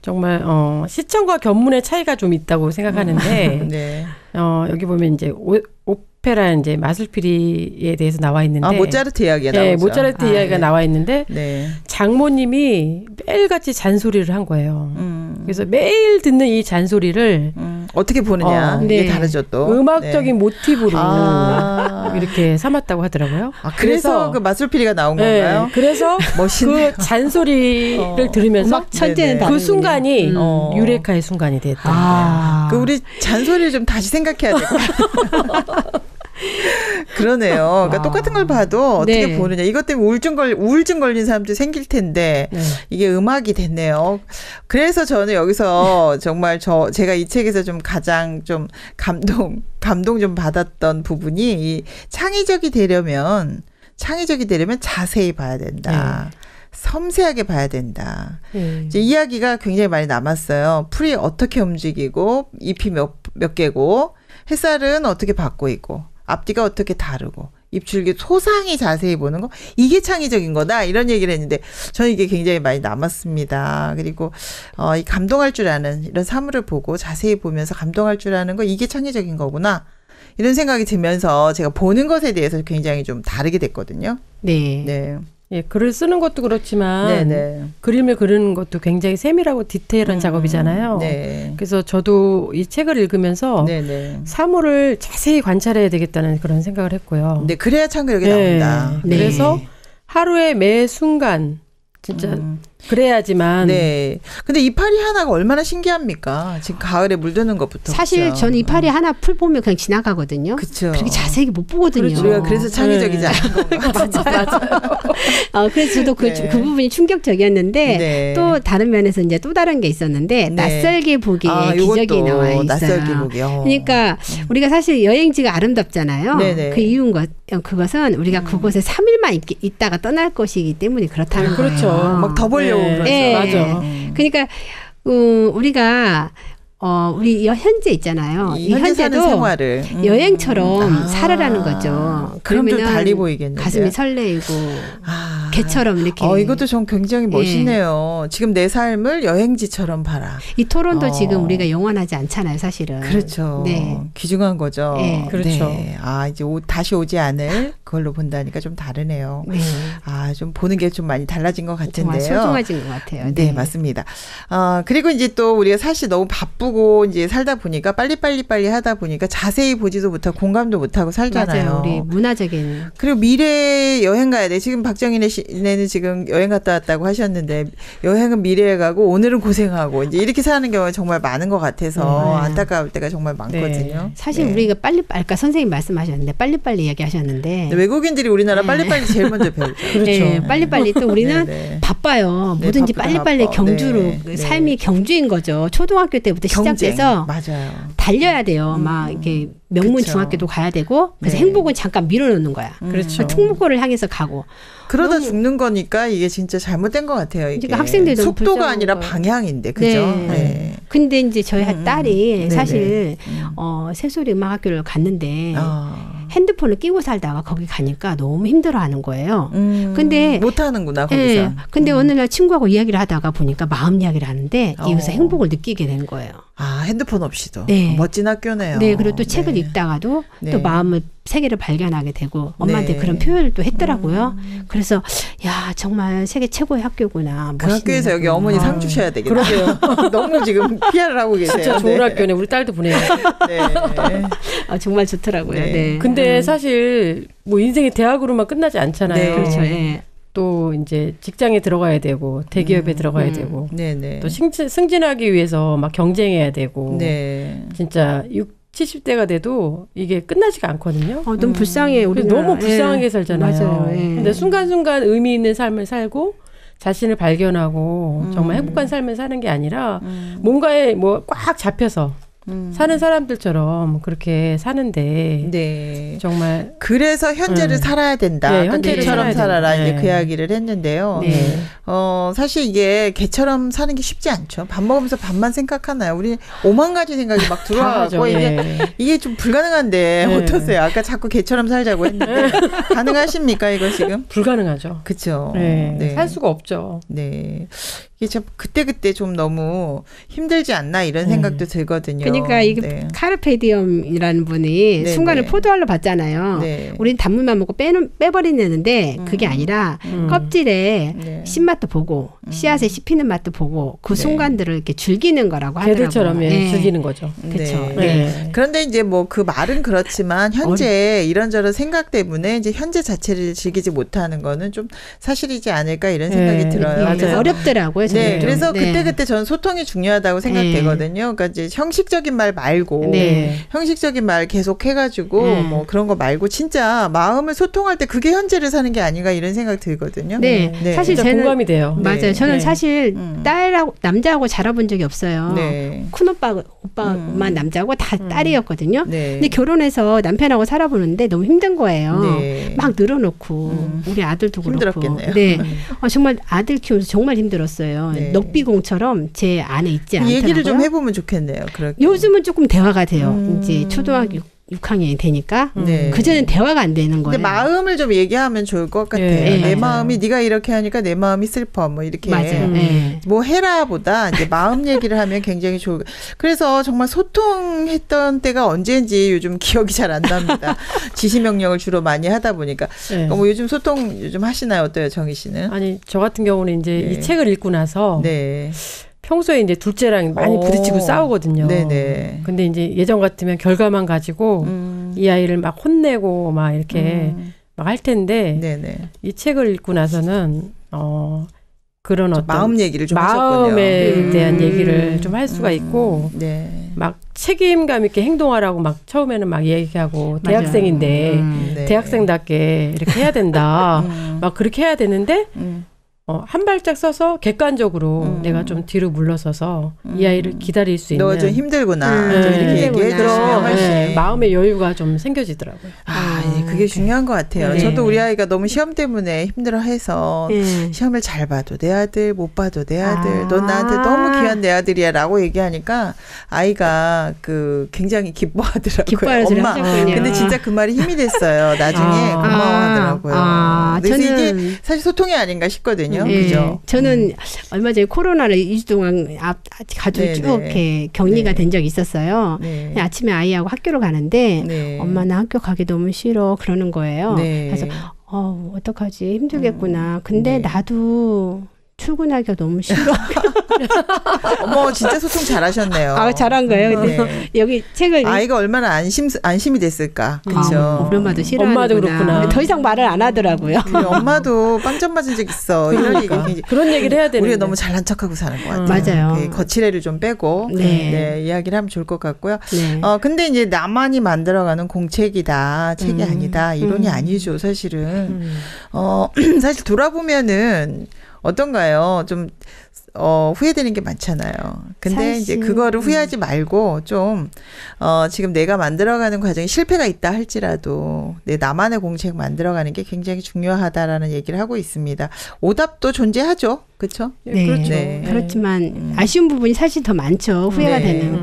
정말 시청과 견문의 차이가 좀 있다고 생각하는데 여기 보면 이제 오페라 이제 마술피리에 대해서 나와 있는데 모차르트 이야기가 나오죠. 모차르트 이야기가 나와 있는데 장모님이 매일같이 잔소리를 한 거예요. 그래서 매일 듣는 이 잔소리를 어떻게 보느냐 이게 다르죠 또. 음악적인 모티브로 이렇게 삼았다고 하더라고요. 그래서 그 마술피리가 나온 건가요? 그래서 그 잔소리를 들으면서 그 순간이 유레카의 순간이 됐다. 그 우리 잔소리를 좀 다시 생각해야 될 것 같아요. 그러네요. 그러니까 똑같은 걸 봐도 어떻게 보느냐. 이것 때문에 우울증 걸린 사람들이 생길 텐데 이게 음악이 됐네요. 그래서 저는 여기서 정말 제가 이 책에서 좀 가장 좀 감동 좀 받았던 부분이 이 창의적이 되려면 자세히 봐야 된다. 섬세하게 봐야 된다. 이제 이야기가 굉장히 많이 남았어요. 풀이 어떻게 움직이고 잎이 몇 개고 햇살은 어떻게 받고 있고 앞뒤가 어떻게 다르고 입줄기 소상히 자세히 보는 거 이게 창의적인 거다 이런 얘기를 했는데 저는 이게 굉장히 많이 남았습니다. 그리고 이 감동할 줄 아는 이런 사물을 보고 자세히 보면서 감동할 줄 아는 거 이게 창의적인 거구나 이런 생각이 들면서 제가 보는 것에 대해서 굉장히 좀 다르게 됐거든요. 글을 쓰는 것도 그렇지만 그림을 그리는 것도 굉장히 세밀하고 디테일한 작업이잖아요. 그래서 저도 이 책을 읽으면서 사물을 자세히 관찰해야 되겠다는 그런 생각을 했고요. 그래야 창의력이 나온다. 그래서 하루의 매 순간 진짜 그래야지만. 네. 근데 이파리 하나가 얼마나 신기합니까? 지금 가을에 물드는 것부터. 사실 그렇죠? 저는 이파리 하나 풀 보면 그냥 지나가거든요. 그렇죠. 그렇게 자세히 못 보거든요. 그렇죠. 우리가 그래서 창의적이지 않은 건가. 맞아요. 그래서 저도 그 부분이 충격적이었는데 네. 또 다른 면에서 이제 또 다른 게 있었는데 네. 낯설게 보기에 기적이 요것도 나와 있어요. 낯설게 보기요. 그러니까 우리가 사실 여행지가 아름답잖아요. 네네. 그 이유인 그것은 우리가 그곳에 3일만 있다가 떠날 것이기 때문에 그렇다는 거예요. 그렇죠. 막 더 보려고 그러죠. 네. 맞아. 그러니까 우리가 우리 현재 있잖아요. 이 현재 사는 현재도 생활을 여행처럼 살아라는 거죠. 그럼 좀 그러면은 달리 보이겠네요. 가슴이 설레이고 개처럼 이렇게. 이것도 좀 굉장히 멋있네요. 지금 내 삶을 여행지처럼 봐라. 이 토론도 지금 우리가 영원하지 않잖아요, 사실은. 그렇죠. 네. 귀중한 거죠. 네. 그렇죠. 네. 이제 다시 오지 않을 그걸로 본다니까 좀 다르네요. 네. 좀 보는 게 좀 많이 달라진 것 같은데요. 정말 소중해진 것 같아요. 네, 맞습니다. 그리고 이제 또 우리가 사실 너무 바쁘고 이제 살다 보니까 빨리 하다 보니까 자세히 보지도 못하고 공감도 못하고 살잖아요. 맞아요. 우리 문화적인. 그리고 미래에 여행 가야 돼. 지금 박정희네 씨는 지금 여행 갔다 왔다고 하셨는데 여행은 미래에 가고 오늘은 고생하고 이제 이렇게 사는 경우가 정말 많은 것 같아서 안타까울 때가 정말 많거든요. 네. 사실 네. 우리가 아까 선생님 말씀하셨는데 빨리빨리 이야기하셨는데 외국인들이 우리나라 빨리빨리 제일 먼저 배우죠. 그렇죠. 네, 빨리빨리 또 우리는 네. 바빠요. 네, 뭐든지 바쁘다, 빨리빨리 바빠. 경주로 네. 삶이 경주인 거죠. 초등학교 때부터 경쟁. 시작해서 맞아요. 달려야 돼요. 막 이렇게 명문 그쵸. 중학교도 가야 되고 그래서 네. 행복은 잠깐 밀어놓는 거야. 그렇죠. 특목고를 향해서 가고. 그러다 죽는 거니까 이게 진짜 잘못된 것 같아요. 이게. 그러니까 학생들도 속도가 불쌍한 아니라 거예요. 방향인데, 그죠? 네. 네. 근데 이제 저희 딸이 네네. 사실 새소리 음악학교를 갔는데 핸드폰을 끼고 살다가 거기 가니까 너무 힘들어하는 거예요. 근데 못하는구나 거기서. 네, 근데 어느 날 친구하고 이야기를 하다가 보니까 마음 이야기를 하는데 이것서 행복을 느끼게 된 거예요. 핸드폰 없이도. 네. 멋진 학교네요. 네, 그리고 또 책을 읽다가도 네. 또 마음을 세계를 발견하게 되고 엄마한테 네. 그런 표현을 또 했더라고요. 그래서 야 정말 세계 최고의 학교구나. 그 학교에서 여기 어머니 상 주셔야 되겠다. 그러게요. 너무 지금 PR을 하고 계세요. 진짜 좋은 학교네. 우리 딸도 보내요. 네. 정말 좋더라고요. 네. 네. 근데 사실 뭐 인생이 대학으로만 끝나지 않잖아요. 네. 그렇죠. 예. 또 이제 직장에 들어가야 되고 대기업에 들어가야 되고 네네. 또 승진하기 위해서 막 경쟁해야 되고 네. 진짜 70대가 돼도 이게 끝나지가 않거든요. 너무 불쌍해. 우리 너무 불쌍하게 살잖아요. 맞아요. 예. 근데 순간순간 의미 있는 삶을 살고 자신을 발견하고 정말 행복한 삶을 사는 게 아니라 뭔가에 뭐 꽉 잡혀서 사는 사람들처럼 그렇게 사는데 네. 정말 그래서 현재를 살아야 된다. 네, 그러니까 현재를 개처럼 살아야 살아라 된다. 이제 네. 그 이야기를 했는데요. 네. 사실 이게 개처럼 사는 게 쉽지 않죠. 밥 먹으면서 밥만 생각하나요? 우리 5만 가지 생각이 막 들어와서 이게 좀 불가능한데 네. 어떠세요? 아까 자꾸 개처럼 살자고 했는데 가능하십니까 이거 지금? 불가능하죠. 그렇죠. 네. 네. 살 수가 없죠. 네. 이게 참 그때 좀 너무 힘들지 않나 이런 생각도 들거든요. 그러니까 이게 네. 카르페디엄이라는 분이 네, 순간을 네. 포도알로 봤잖아요. 네. 우린 단물만 먹고 빼버리는데 그게 아니라 껍질에 네. 신맛도 보고 씨앗에 씹히는 맛도 보고 그 네. 순간들을 이렇게 즐기는 거라고 하더라고요. 개들처럼 네. 즐기는 거죠. 그렇죠. 네. 네. 그런데 이제 뭐 그 말은 그렇지만 현재 이런저런 생각 때문에 이제 현재 자체를 즐기지 못하는 거는 좀 사실이지 않을까 이런 생각이 네. 들어요. 맞아요. 그래서 어렵더라고요. 저는 네, 좀. 그래서 네. 그때 저는 소통이 중요하다고 생각되거든요. 그러니까 이제 형식적인 말 말고 네. 형식적인 말 계속 해가지고 뭐 그런 거 말고 진짜 마음을 소통할 때 그게 현재를 사는 게 아닌가 이런 생각 들거든요. 네. 사실 진짜 저는 공감이 돼요. 맞아요. 네. 저는 네. 사실 딸하고 남자하고 자라본 적이 없어요. 네. 큰 오빠만 남자고 다 딸이었거든요. 네. 근데 결혼해서 남편하고 살아보는데 너무 힘든 거예요. 네. 막 늘어놓고 우리 아들도 그렇고. 힘들었겠네요. 네. 정말 아들 키우면서 정말 힘들었어요. 네. 넉비공처럼 제 안에 있지 않더라고요. 얘기를 좀 해보면 좋겠네요. 그렇게. 요즘은 조금 대화가 돼요. 이제 초등학교 6학년이 되니까 네. 그전엔 대화가 안 되는 거예요. 근데 마음을 좀 얘기하면 좋을 것 같아요. 네, 내 맞아요. 마음이 네가 이렇게 하니까 내 마음이 슬퍼 뭐 이렇게 맞아요. 네. 뭐 해라보다 이제 마음 얘기를 하면 굉장히 좋을. 그래서 정말 소통했던 때가 언제인지 요즘 기억이 잘 안 납니다. 지시 명령을 주로 많이 하다 보니까. 네. 뭐 요즘 소통 요즘 하시나요? 어때요, 정희 씨는? 아니 저 같은 경우는 이제 네. 이 책을 읽고 나서 네. 평소에 이제 둘째랑 많이 부딪히고 싸우거든요. 네네. 근데 이제 예전 같으면 결과만 가지고 이 아이를 막 혼내고 막 이렇게 막 할 텐데 네네. 이 책을 읽고 나서는 그런 어떤 마음 얘기를 좀 하셨군요. 마음에 대한 얘기를 좀 할 수가 있고 네. 막 책임감 있게 행동하라고 막 처음에는 막 얘기하고 대학생인데 네. 대학생답게 이렇게 해야 된다. 막 그렇게 해야 되는데 한 발짝 서서 객관적으로 내가 좀 뒤로 물러서서 이 아이를 기다릴 수 있는 너가 좀 힘들구나. 좀 이렇게 힘들구나. 얘기해 주시면 훨씬 마음의 여유가 좀 생겨지더라고요. 예, 그게 중요한 것 같아요. 네. 저도 우리 아이가 너무 시험 때문에 힘들어해서 시험을 잘 봐도 내 아들, 못 봐도 내 아들, 넌 나한테 너무 귀한 내 아들이야라고 얘기하니까 아이가 굉장히 기뻐하더라고요. 기뻐하는 소리 엄마. 하셨군요. 근데 진짜 그 말이 힘이 됐어요. 나중에 고마워하더라고요. 그래서 이게 사실 소통이 아닌가 싶거든요. 그죠? 저는 얼마 전에 코로나를 2주 동안 가지고 쭉 이렇게 격리가 된 적이 있었어요. 네. 아침에 아이하고 학교를 가는데 네. 엄마 나 학교 가기 너무 싫어 그러는 거예요. 네. 그래서 어떡하지 힘들겠구나. 근데 네. 나도 출근하기가 너무 싫어. 어머 진짜 소통 잘하셨네요. 잘한 거예요. 근데 네. 여기 책을 아이가 얼마나 안심이 됐을까. 그렇죠. 우리 엄마도 싫어하는구나. 엄마도 그렇구나. 더 이상 말을 안 하더라고요. 우리 엄마도 빵점 맞은 적 있어. 이런 얘기 그런 얘기를 해야 되는데 우리가 너무 잘난 척하고 사는 것 같아요. 맞아요. 거칠애를 좀 빼고 네. 이야기를 하면 좋을 것 같고요. 네. 근데 이제 나만이 만들어가는 공책이다, 책이 아니다 이론이 아니죠, 사실은. 사실 돌아보면은 어떤가요? 좀 후회되는 게 많잖아요. 근데 이제 그거를 후회하지 말고 좀 지금 내가 만들어가는 과정에 실패가 있다 할지라도 나만의 공책 만들어가는 게 굉장히 중요하다라는 얘기를 하고 있습니다. 오답도 존재하죠, 그렇죠? 네. 그렇죠. 네. 그렇지만 아쉬운 부분이 사실 더 많죠. 후회가 네. 되는.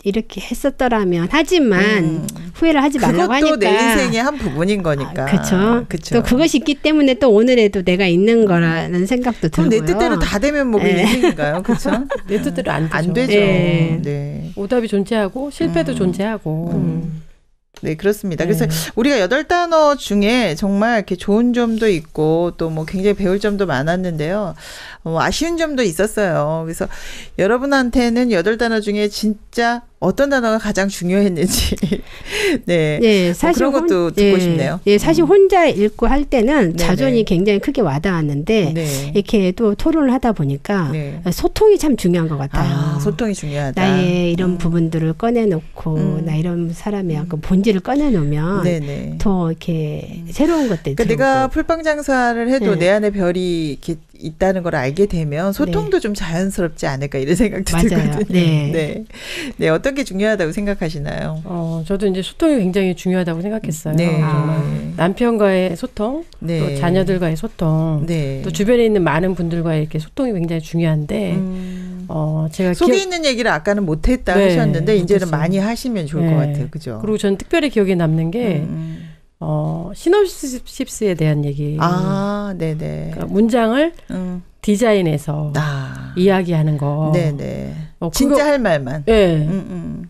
이렇게 했었더라면 하지만 후회를 하지 말라고 하니까. 그것도 내 인생의 한 부분인 거니까. 그렇죠. 그쵸. 또 그것이 있기 때문에 또 오늘에도 내가 있는 거라는 생각도 그럼 들고요. 내 뜻대로 다 되면 뭐 인생인가요? 그렇죠? 내 뜻대로 안 되죠. 네. 네. 오답이 존재하고 실패도 존재하고. 네, 그렇습니다. 그래서 우리가 8단어 중에 정말 이렇게 좋은 점도 있고 또 뭐 굉장히 배울 점도 많았는데요. 아쉬운 점도 있었어요. 그래서 여러분한테는 8단어 중에 진짜 어떤 단어가 가장 중요했는지 네, 사실 그런 것도 듣고 싶네요. 네, 사실 혼자 읽고 할 때는 네네. 자존이 굉장히 크게 와닿았는데 네. 이렇게 또 토론을 하다 보니까 네. 소통이 참 중요한 것 같아요. 소통이 중요하다. 나의 이런 부분들을 꺼내놓고 나 이런 사람의 약간 본질을 꺼내놓으면 네네. 더 이렇게 새로운 것들. 그러니까 내가 풀빵 장사를 해도 네. 내 안에 별이 이렇게 있다는 걸 알게 되면 소통도 좀 자연스럽지 않을까 이런 생각도 맞아요. 들거든요. 네. 네, 어떤 게 중요하다고 생각하시나요? 저도 이제 소통이 굉장히 중요하다고 생각했어요. 네. 정말 남편과의 소통, 네. 또 자녀들과의 소통, 네. 또 주변에 있는 많은 분들과의 이렇게 소통이 굉장히 중요한데, 제가 속에 있는 얘기를 아까는 못했다 네, 하셨는데 이제는 못했어요. 많이 하시면 좋을 네. 것 같아요. 그죠? 그리고 저는 특별히 기억에 남는 게 시놉시스에 대한 얘기. 네네. 그러니까 문장을 디자인해서 이야기하는 거. 네네. 그거- 진짜 할 말만. 네.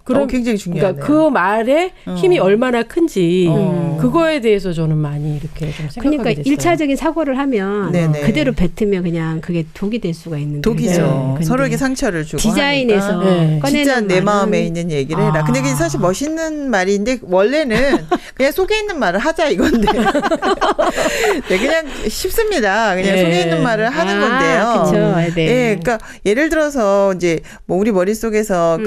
그럼 굉장히 중요하네요. 그러니까 그 말의 힘이 얼마나 큰지 그거에 대해서 저는 많이 이렇게 좀 생각하게 그러니까 됐어요. 1차적인 사고를 하면 네네. 그대로 뱉으면 그냥 그게 독이 될 수가 있는데. 독이죠. 근데 서로에게 상처를 주고 디자인에서 하니까. 네. 꺼내는 진짜 내 말은 마음에 있는 얘기를 해라. 근데 그게 사실 멋있는 말인데 원래는 그냥 속에 있는 말을 하자 이건데. 네, 그냥 쉽습니다. 그냥 네. 속에 있는 말을 하는 건데요. 그렇죠. 네. 예, 그러니까 예를 들어서 이제 뭐 우리 머릿속에서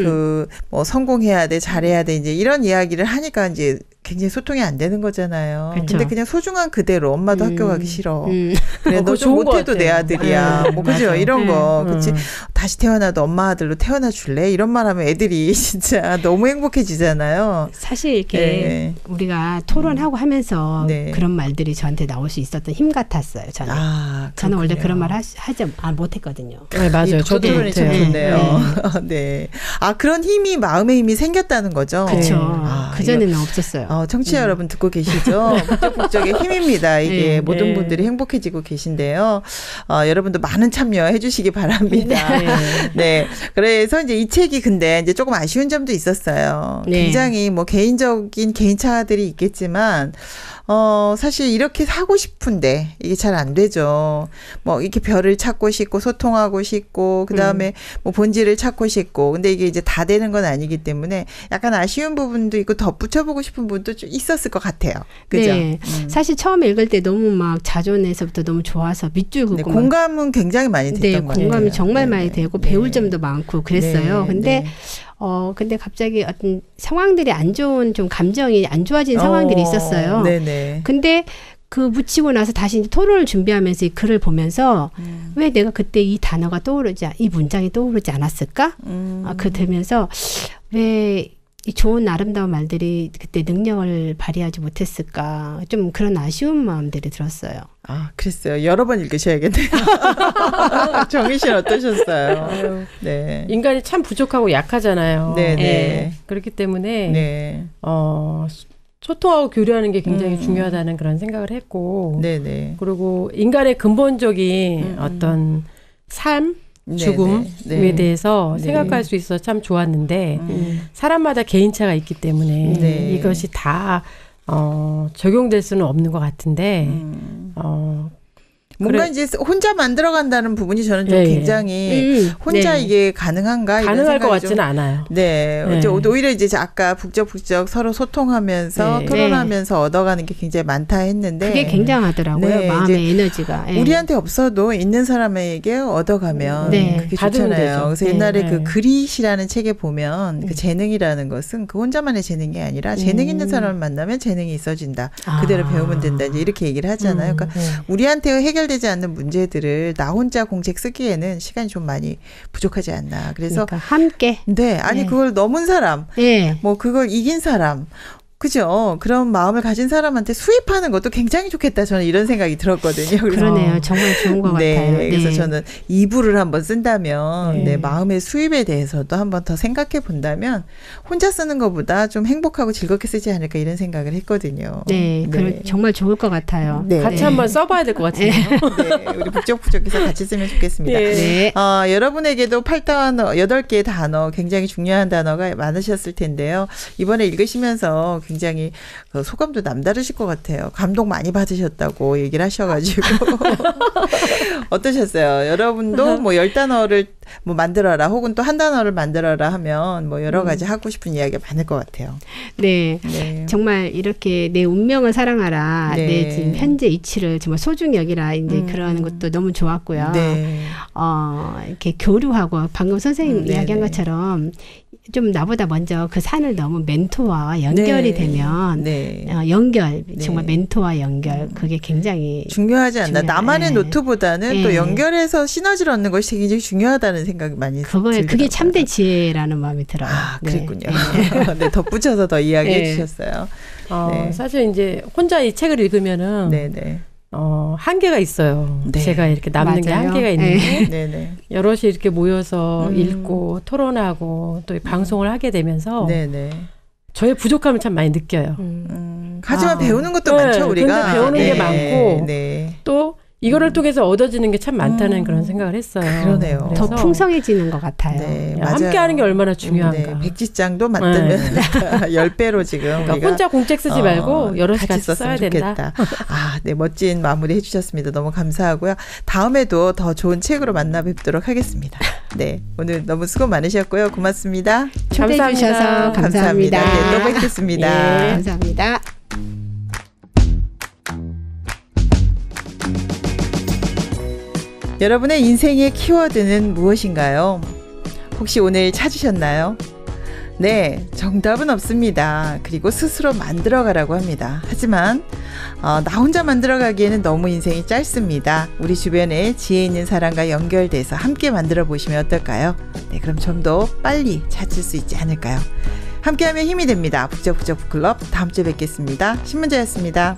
뭐 성공해야 돼, 잘해야 돼 이제 이런 이야기를 하니까 이제 굉장히 소통이 안 되는 거잖아요. 그렇죠. 근데 그냥 소중한 그대로 엄마도 학교 가기 싫어. 그래, 그거 너 좀 좋은 것 못해도 내 같아요. 아들이야. 뭐 그죠? 맞아. 이런 거. 그렇지. 다시 태어나도 엄마 아들로 태어나 줄래? 이런 말 하면 애들이 진짜 너무 행복해지잖아요. 사실 이렇게 네. 우리가 토론하고 하면서 네. 그런 말들이 저한테 나올 수 있었던 힘 같았어요. 저는. 저는 원래 그런 말 하지 못했거든요. 네, 맞아요. 저도 토론이 참 못해요. 좋네요. 네. 그런 힘이 마음의 힘이 생겼다는 거죠. 그렇죠. 그 전에는 없었어요. 청취자 여러분 듣고 계시죠? 북적북적의 힘입니다. 이게 네, 모든 네. 분들이 행복해지고 계신데요. 여러분도 많은 참여해 주시기 바랍니다. 네. 그래서 이제 이 책이 근데 이제 조금 아쉬운 점도 있었어요. 네. 굉장히 뭐 개인적인 개인차들이 있겠지만 사실 이렇게 하고 싶은데 이게 잘 안 되죠. 뭐 이렇게 별을 찾고 싶고 소통하고 싶고 그다음에 뭐 본질을 찾고 싶고 근데 이게 이제 다 되는 건 아니기 때문에 약간 아쉬운 부분도 있고 덧붙여보고 싶은 부분도 좀 있었을 것 같아요. 그죠? 네. 사실 처음에 읽을 때 너무 막 자존에서부터 너무 좋아서 밑줄 긋고 네, 공감은 굉장히 많이 됐던 네, 것 같아요. 공감이 정말 네, 많이 되고 배울 점도 많고 그랬어요. 근데 근데 갑자기 어떤 상황들이 안 좋은 좀 감정이 안 좋아진 상황들이 있었어요. 네네. 근데 그 묻히고 나서 다시 이제 토론을 준비하면서 이 글을 보면서 왜 내가 그때 이 단어가 이 문장이 떠오르지 않았을까? 그 들면서 왜 이 좋은 아름다운 말들이 그때 능력을 발휘하지 못했을까? 좀 그런 아쉬운 마음들이 들었어요. 아, 그랬어요. 여러 번 읽으셔야겠네요. 정희 씨는 어떠셨어요? 아유, 네. 인간이 참 부족하고 약하잖아요. 네네. 네. 그렇기 때문에 네. 소통하고 교류하는 게 굉장히 중요하다는 그런 생각을 했고, 네네. 그리고 인간의 근본적인 어떤 삶, 죽음에 대해서 생각할 수 있어 참 좋았는데 사람마다 개인차가 있기 때문에 이것이 다 적용될 수는 없는 것 같은데 뭔가 이제 혼자 만들어간다는 부분이 저는 좀 굉장히 혼자 이게 가능한가? 가능할 것 같지는 않아요. 네. 오히려 이제 아까 북적북적 서로 소통하면서 토론하면서 얻어가는 게 굉장히 많다 했는데 그게 굉장하더라고요. 마음의 에너지가. 우리한테 없어도 있는 사람에게 얻어가면 그게 좋잖아요. 그래서 옛날에 그 그릿이라는 책에 보면 그 재능이라는 것은 그 혼자만의 재능이 아니라 재능 있는 사람을 만나면 재능이 있어진다. 그대로 배우면 된다. 이제 이렇게 얘기를 하잖아요. 그러니까 우리한테 해결되지 않는 문제들을 나 혼자 공책 쓰기에는 시간이 좀 많이 부족하지 않나. 그래서 그러니까 함께. 네, 아니 그걸 넘은 사람, 뭐 그걸 이긴 사람. 그죠. 그런 마음을 가진 사람한테 수입하는 것도 굉장히 좋겠다. 저는 이런 생각이 들었거든요. 그래서 그러네요. 정말 좋은 것 같아요. 그래서 저는 2부를 한번 쓴다면 마음의 수입에 대해서도 한번 더 생각해 본다면 혼자 쓰는 것보다 좀 행복하고 즐겁게 쓰지 않을까 이런 생각을 했거든요. 네. 정말 좋을 것 같아요. 같이 한번 써봐야 될 것 같아요. 우리 북적북적해서 같이 쓰면 좋겠습니다. 여러분에게도 8단어, 8개의 단어 굉장히 중요한 단어가 많으셨을 텐데요. 이번에 읽으시면서 굉장히 소감도 남다르실 것 같아요. 감동 많이 받으셨다고 얘기를 하셔가지고 어떠셨어요? 여러분도 뭐 10단어를 뭐 만들어라 혹은 또 한 단어를 만들어라 하면 뭐 여러 가지 하고 싶은 이야기가 많을 것 같아요. 네. 정말 이렇게 내 운명을 사랑하라. 내 지금 현재 이치를 정말 소중히 여기라. 이제 그러는 것도 너무 좋았고요. 이렇게 교류하고 방금 선생님 이야기한 것처럼 좀 나보다 먼저 그 산을 넘은 멘토와 연결이 되면 연결 정말 멘토와 연결 그게 굉장히 중요하지 않나. 나만의 노트보다는 또 연결해서 시너지를 얻는 것이 굉장히 중요하다는 생각이 많이 들더라고요. 그게 참된 지혜라는 마음이 들어요. 그랬군요. 네, 덧붙여서 더 이야기해 주셨어요. 사실 이제 혼자 이 책을 읽으면은 한계가 있어요. 제가 이렇게 남는 게 한계가 있는데 여럿이 이렇게 모여서 읽고 토론하고 또 방송을 하게 되면서 저의 부족함을 참 많이 느껴요. 하지만 배우는 것도 많죠, 우리가. 근데 배우는 게 많고 또 이거를 통해서 얻어지는 게 참 많다는 그런 생각을 했어요. 그러네요. 더 풍성해지는 것 같아요. 함께 하는 게 얼마나 중요한가. 백지장도 맞들면 10배로 지금 그러니까 우리가 혼자 공책 쓰지 말고 여럿이 같이 써야 좋겠다. 된다. 멋진 마무리 해주셨습니다. 너무 감사하고요. 다음에도 더 좋은 책으로 만나 뵙도록 하겠습니다. 오늘 너무 수고 많으셨고요. 고맙습니다. 초대해 주셔서 감사합니다. 또 뵙겠습니다. 감사합니다. 여러분의 인생의 키워드는 무엇인가요? 혹시 오늘 찾으셨나요? 네, 정답은 없습니다. 그리고 스스로 만들어가라고 합니다. 하지만 나 혼자 만들어가기에는 너무 인생이 짧습니다. 우리 주변에 지혜 있는 사람과 연결돼서 함께 만들어 보시면 어떨까요? 그럼 좀 더 빨리 찾을 수 있지 않을까요? 함께하면 힘이 됩니다. 북적북적 북클럽 다음 주에 뵙겠습니다. 신문자였습니다.